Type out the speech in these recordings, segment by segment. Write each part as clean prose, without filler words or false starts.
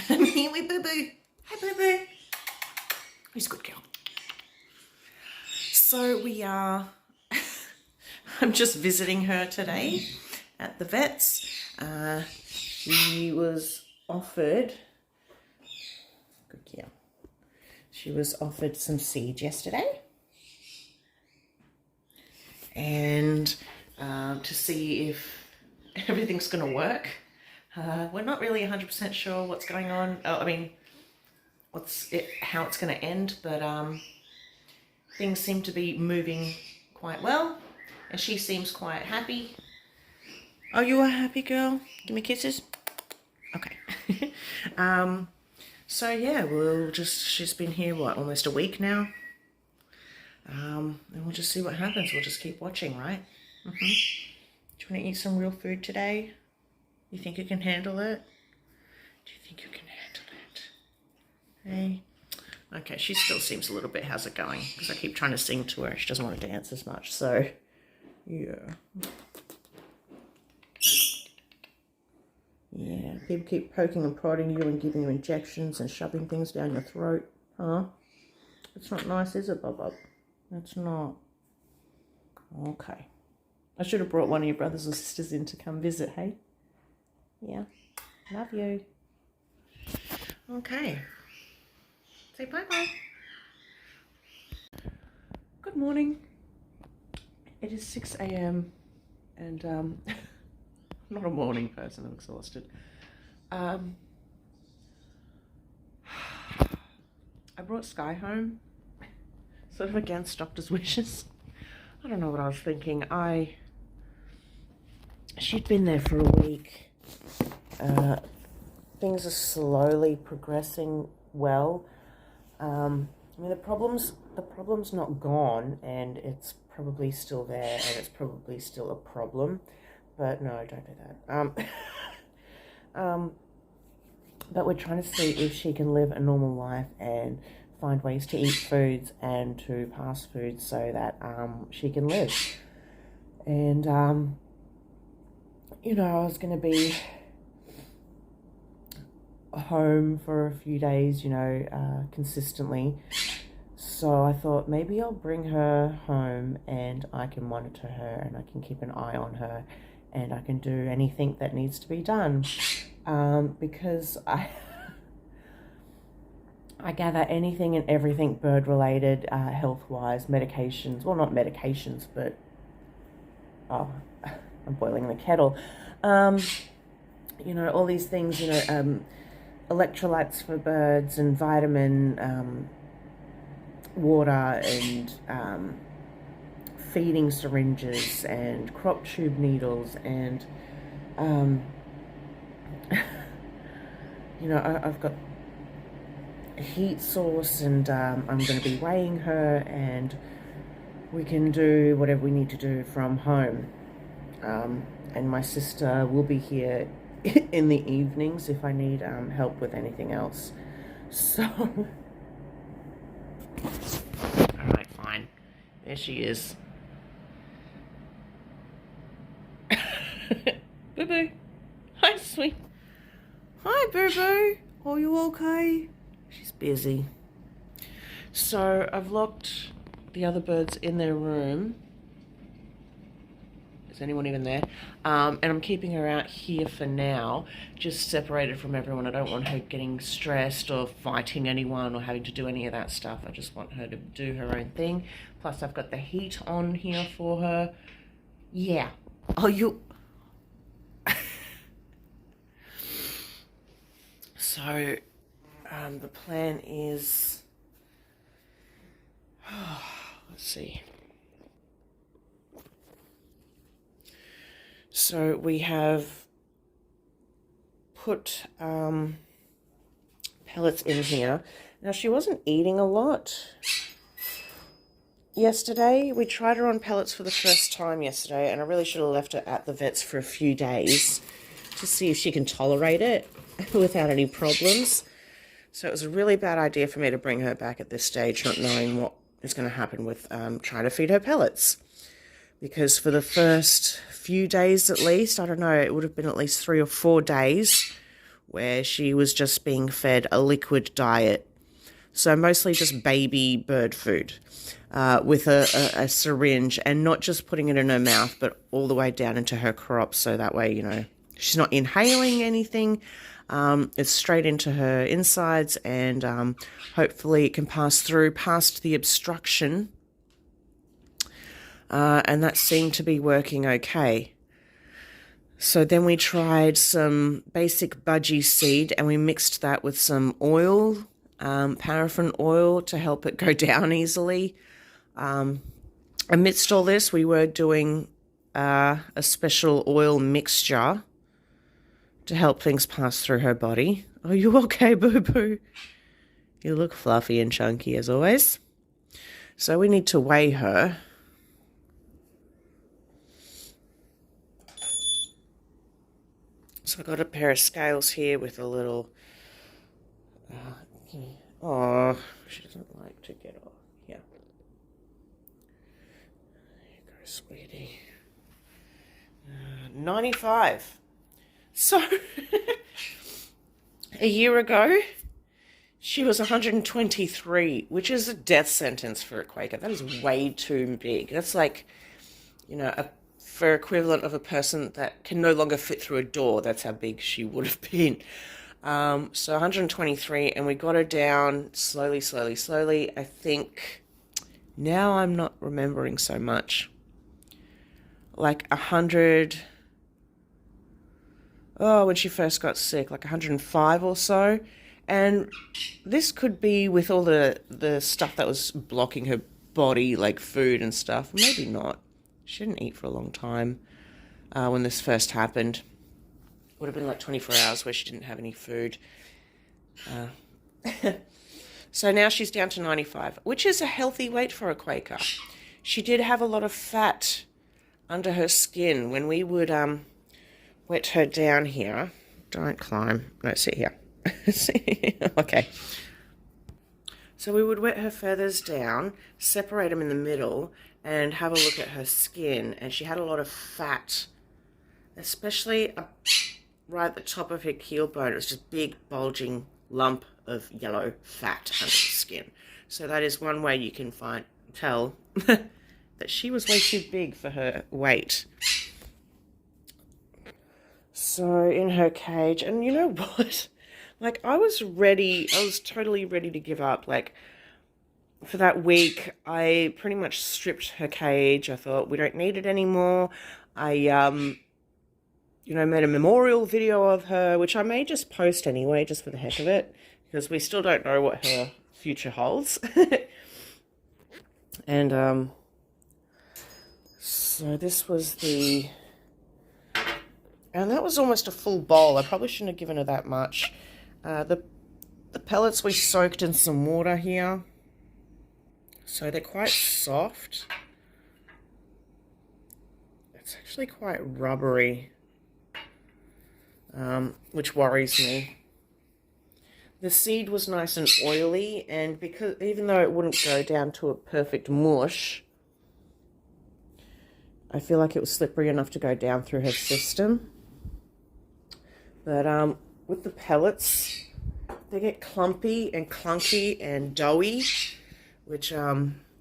I'm here with Boo Boo. Hi, Boo Boo. Who's a good girl? So we are, I'm just visiting her today at the vet's. She was offered, good girl, she was offered some seed yesterday. And to see if everything's going to work. We're not really 100% sure what's going on. How it's going to end, but things seem to be moving quite well, and she seems quite happy. Oh, you a happy girl? Give me kisses. Okay. So yeah, she's been here, what, almost a week now? And we'll just see what happens. We'll just keep watching, right? Do you want to eat some real food today? You think you can handle it? Do you think you can handle it? Hey? Okay, she still seems a little bit, how's it going? Because I keep trying to sing to her. She doesn't want to dance as much, so yeah. Yeah, people keep poking and prodding you and giving you injections and shoving things down your throat. Huh? It's not nice, is it, Bob? It's not. Okay. I should have brought one of your brothers or sisters in to come visit, hey? Yeah. Love you. Okay. Say bye-bye. Good morning. It is 6 a.m. and I'm not a morning person, I'm exhausted. I brought Skye home, sort of against doctor's wishes. I don't know what I was thinking. She'd been there for a week. Things are slowly progressing well. The problem's not gone, and it's probably still there, and it's probably still a problem. But no, don't do that. But we're trying to see if she can live a normal life and find ways to eat foods and to pass foods so that she can live. And I was going to be home for a few days, consistently. So I thought maybe I'll bring her home and I can monitor her and I can keep an eye on her and I can do anything that needs to be done. Because I gather anything and everything bird related, health-wise, medications, well, not medications, but, I'm boiling the kettle. All these things, electrolytes for birds and vitamin, water and feeding syringes and crop tube needles and I've got a heat source and I'm going to be weighing her and we can do whatever we need to do from home. And my sister will be here in the evenings if I need help with anything else. So, alright, fine. There she is. Boo Boo. Hi, sweet. Hi, Boo Boo. Are you okay? She's busy. So, I've locked the other birds in their room. Is anyone even there? And I'm keeping her out here for now, just separated from everyone. I don't want her getting stressed or fighting anyone or having to do any of that stuff. I just want her to do her own thing. Plus, I've got the heat on here for her. Yeah. Oh, you... So, the plan is... let's see. So we have put pellets in here. Now she wasn't eating a lot yesterday. We tried her on pellets for the first time yesterday, and I really should have left her at the vet's for a few days to see if she can tolerate it without any problems. So it was a really bad idea for me to bring her back at this stage, not knowing what is going to happen with trying to feed her pellets. Because for the first few days at least, I don't know, it would have been at least 3 or 4 days where she was just being fed a liquid diet. So mostly just baby bird food with a syringe, and not just putting it in her mouth, but all the way down into her crop. So that way, you know, she's not inhaling anything. It's straight into her insides, and hopefully it can pass through past the obstruction. And that seemed to be working okay. So then we tried some basic budgie seed, and we mixed that with some oil, paraffin oil, to help it go down easily. Amidst all this, we were doing a special oil mixture to help things pass through her body. Are you okay, boo-boo? You look fluffy and chunky as always. So we need to weigh her. So I've got a pair of scales here with a little... oh, she doesn't like to get off. Yeah. There you go, sweetie. 95. So, a year ago, she was 123, which is a death sentence for a Quaker. That is way too big. That's like, you know, for equivalent of a person that can no longer fit through a door. That's how big she would have been. So 123, and we got her down slowly. I think now I'm not remembering so much. Like 100. Oh, when she first got sick, like 105 or so. And this could be with all the stuff that was blocking her body, like food and stuff. Maybe not. She didn't eat for a long time when this first happened. Would have been like 24 hours where she didn't have any food. So now she's down to 95, which is a healthy weight for a Quaker. She did have a lot of fat under her skin. When we would wet her down here. Don't climb. No, sit here. Okay. So we would wet her feathers down, separate them in the middle, and have a look at her skin. And she had a lot of fat, especially right at the top of her keel bone. It was just big, bulging lump of yellow fat under the skin. So that is one way you can tell that she was way too big for her weight. So in her cage, and you know what? Like, I was totally ready to give up. Like, for that week, I pretty much stripped her cage. I thought, we don't need it anymore. I, you know, made a memorial video of her, which I may just post anyway, just for the heck of it, because we still don't know what her future holds. And, so this was and that was almost a full bowl. I probably shouldn't have given her that much. The pellets we soaked in some water here. So they're quite soft. It's actually quite rubbery, which worries me. The seed was nice and oily, and because even though it wouldn't go down to a perfect mush, I feel like it was slippery enough to go down through her system. But with the pellets, they get clumpy and clunky and doughy, which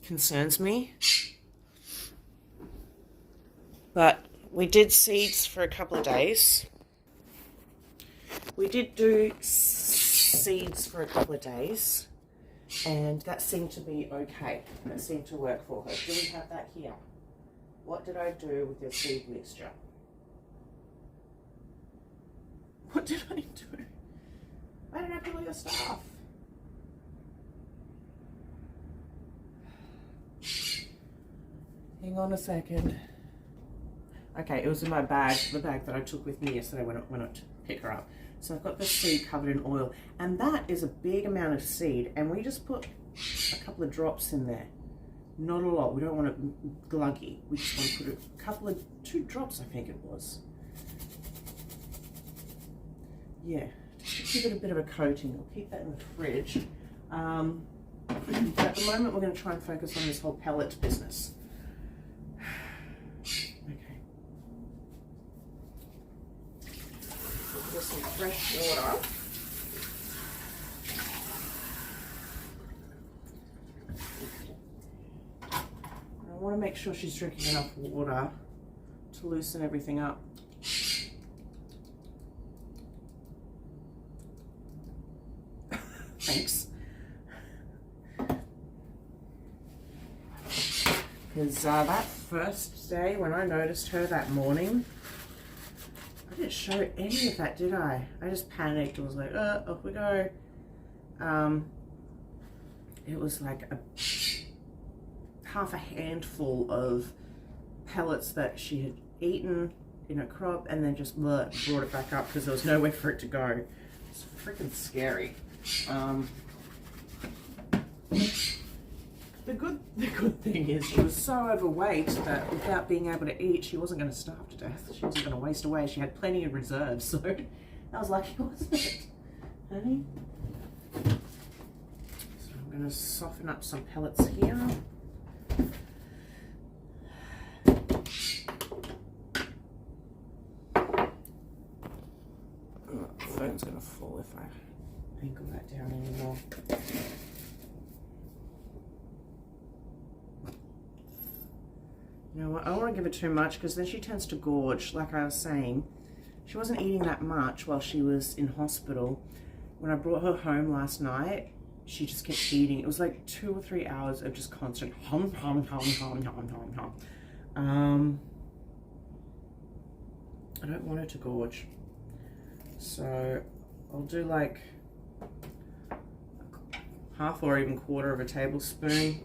concerns me. But we did seeds for a couple of days. We did do seeds for a couple of days, and that seemed to be okay. That seemed to work for her. Do we have that here? What did I do with your seed mixture? What did I do? I didn't have all your stuff. Hang on a second. Okay, it was in my bag, the bag that I took with me yesterday when I pick her up. So I've got the seed covered in oil, and that is a big amount of seed, and we just put a couple of drops in there. Not a lot. We don't want it gluggy. We just want to put a two drops, I think it was. Yeah, just to give it a bit of a coating. We'll keep that in the fridge. At the moment, we're going to try and focus on this whole pellet business. Okay. Put some fresh water. I want to make sure she's drinking enough water to loosen everything up. Thanks. Because that first day when I noticed her that morning, I didn't show any of that, did I? I just panicked and was like, off we go. It was like half a handful of pellets that she had eaten in her crop and then just brought it back up because there was nowhere for it to go. It's freaking scary. The good thing is she was so overweight that without being able to eat, she wasn't going to starve to death. She wasn't going to waste away. She had plenty of reserves, so that was lucky, wasn't it, honey? So I'm going to soften up some pellets here. Oh, the phone's going to fall if I ankle that down anymore. You know what, I don't want to give her too much because then she tends to gorge. Like I was saying, she wasn't eating that much while she was in hospital. When I brought her home last night, she just kept eating. It was like 2 or 3 hours of just constant hum, hum, hum, hum, hum, hum, hum. I don't want her to gorge. So I'll do like half or even quarter of a tablespoon.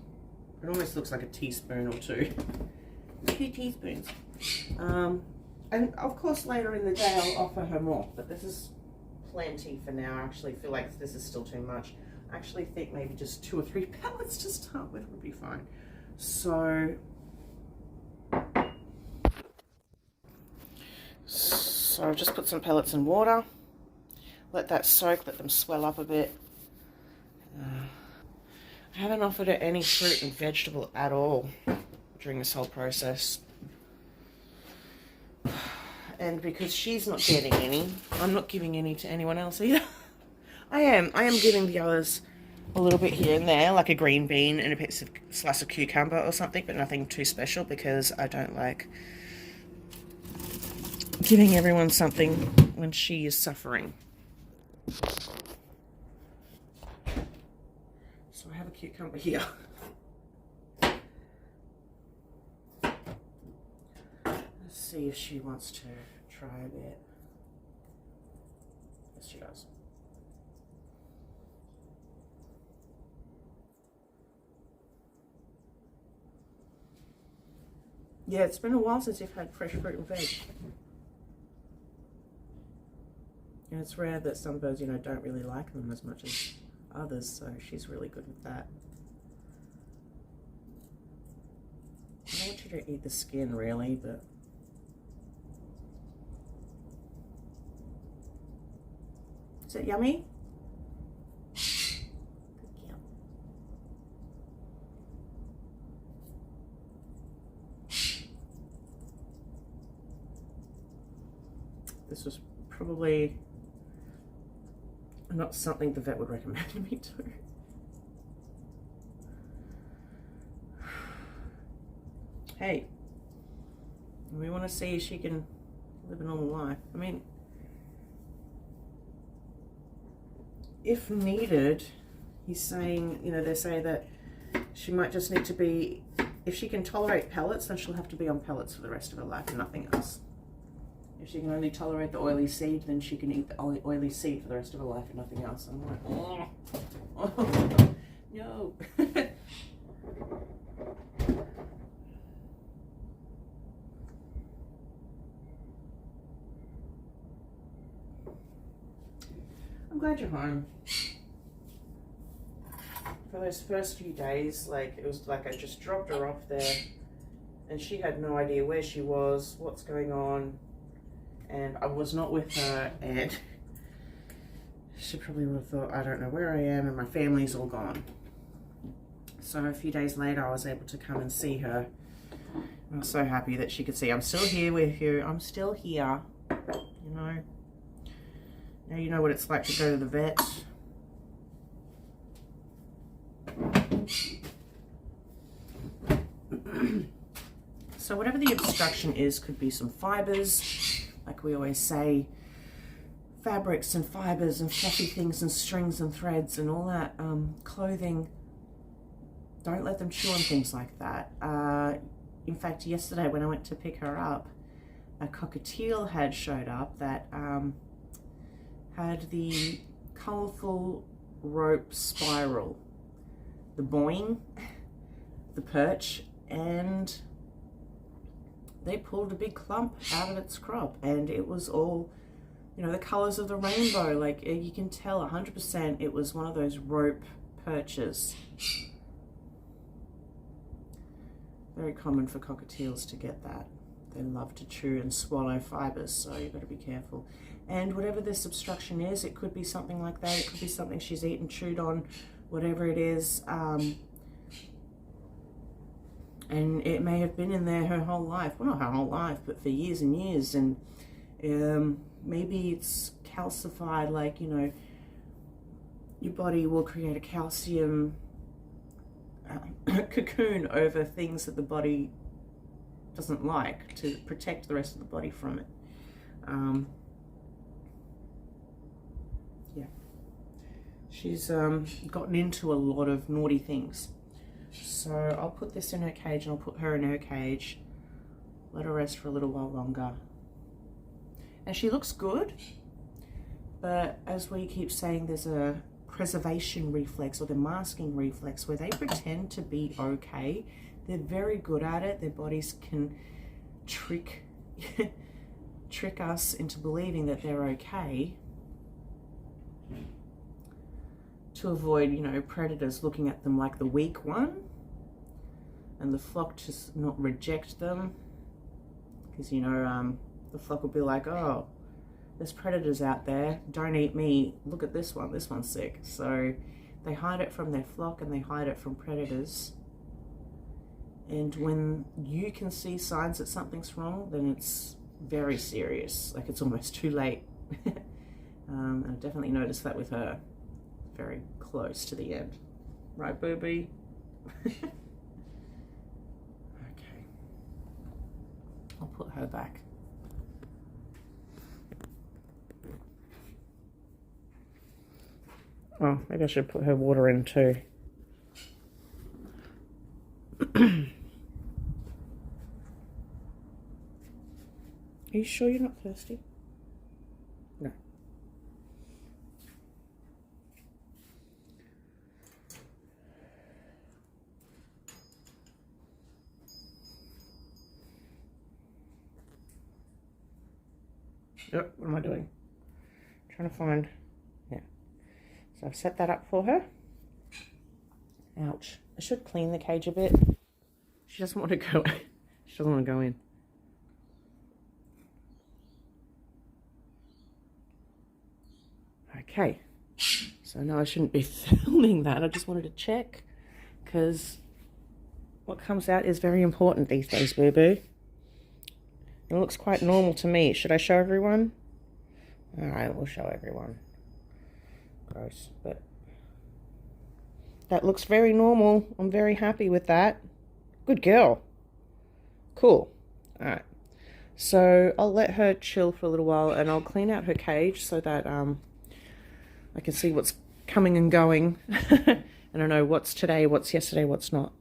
It almost looks like a teaspoon or two. 2 teaspoons. And of course later in the day I'll offer her more, but this is plenty for now. I actually feel like this is still too much. I actually think maybe just 2 or 3 pellets to start with would be fine. So I've just put some pellets in water. Let that soak, let them swell up a bit. I haven't offered her any fruit and vegetable at all during this whole process. And because she's not getting any, I'm not giving any to anyone else either. I am giving the others a little bit here and there, like a green bean and a slice of cucumber or something, but nothing too special because I don't like giving everyone something when she is suffering. So I have a cucumber here. Let's see if she wants to try a bit. Yes, she does. Yeah, it's been a while since you've had fresh fruit and veg. And it's rare that some birds, don't really like them as much as others, so she's really good with that. I don't want you to eat the skin, really, but... Is it yummy? Yeah. This was probably not something the vet would recommend me to. Hey, we want to see if she can live a normal life. I mean, if needed, he's saying, they say that she might just need to be, if she can tolerate pellets, then she'll have to be on pellets for the rest of her life and nothing else. If she can only tolerate the oily seed, then she can eat the oily seed for the rest of her life and nothing else. I'm like, oh no. I'm glad you're home. For those first few days, it was like I just dropped her off there and she had no idea where she was, what's going on. And I was not with her, and she probably would have thought, I don't know where I am, and my family's all gone. So a few days later, I was able to come and see her. I was so happy that she could see, I'm still here with you, I'm still here, Now you know what it's like to go to the vet. So whatever the obstruction is, could be some fibers, like we always say, fabrics and fibers and fluffy things and strings and threads and all that, clothing. Don't let them chew on things like that. In fact, yesterday when I went to pick her up, a cockatiel had showed up that had the colourful rope spiral, the boing, the perch, and they pulled a big clump out of its crop, and it was all, you know, the colours of the rainbow. Like, you can tell 100% it was one of those rope perches. Very common for cockatiels to get that. They love to chew and swallow fibers, so you've got to be careful. And whatever this obstruction is, it could be something like that. It could be something she's eaten, chewed on, whatever it is. And it may have been in there her whole life. Well, not her whole life, but for years and years. And maybe it's calcified, like, you know, your body will create a calcium cocoon over things that the body doesn't like to protect the rest of the body from it. Yeah. She's gotten into a lot of naughty things. So I'll put this in her cage and I'll put her in her cage. Let her rest for a little while longer. And she looks good, but as we keep saying, there's a preservation reflex or the masking reflex where they pretend to be okay. They're very good at it. Their bodies can trick us into believing that they're okay to avoid, you know, predators looking at them like the weak one, and the flock just not reject them, because, you know, the flock will be like, oh, there's predators out there, don't eat me, look at this one's sick. So they hide it from their flock and they hide it from predators. And when you can see signs that something's wrong, then it's very serious, like it's almost too late. And I definitely noticed that with her, very close to the end. Right, booby? Okay. I'll put her back. Oh, maybe I should put her water in too. Are you sure you're not thirsty? No. Yep, what am I doing? Trying to find, yeah. So I've set that up for her. Ouch. I should clean the cage a bit. She doesn't want to go, she doesn't want to go in. Okay, so no, I shouldn't be filming that. I just wanted to check, because what comes out is very important these days, boo-boo. It looks quite normal to me. Should I show everyone? Alright, we'll show everyone. Gross, but that looks very normal. I'm very happy with that. Good girl. Cool. Alright, so I'll let her chill for a little while, and I'll clean out her cage so that I can see what's coming and going. And I know what's today, what's yesterday, what's not.